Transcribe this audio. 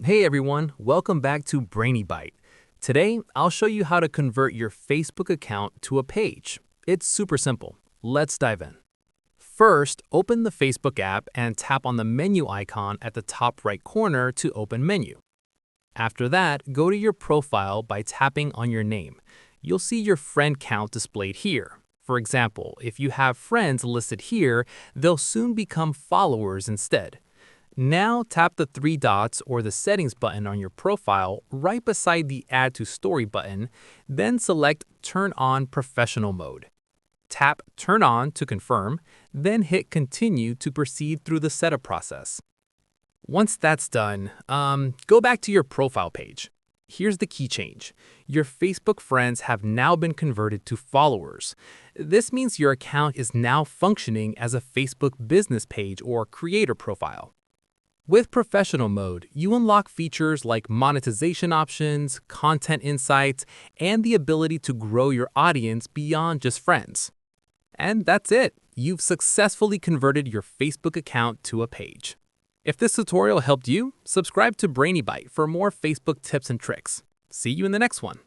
Hey everyone, welcome back to Brainy Bite. Today, I'll show you how to convert your Facebook account to a page. It's super simple. Let's dive in. First, open the Facebook app and tap on the menu icon at the top right corner to open menu. After that, go to your profile by tapping on your name. You'll see your friend count displayed here. For example, if you have friends listed here, they'll soon become followers instead. Now tap the three dots or the settings button on your profile right beside the Add to Story button, then select Turn on Professional Mode. Tap Turn on to confirm, then hit Continue to proceed through the setup process. Once that's done, go back to your profile page. Here's the key change. Your Facebook friends have now been converted to followers. This means your account is now functioning as a Facebook business page or creator profile. With Professional Mode, you unlock features like monetization options, content insights, and the ability to grow your audience beyond just friends. And that's it. You've successfully converted your Facebook account to a page. If this tutorial helped you, subscribe to Brainy Bite for more Facebook tips and tricks. See you in the next one.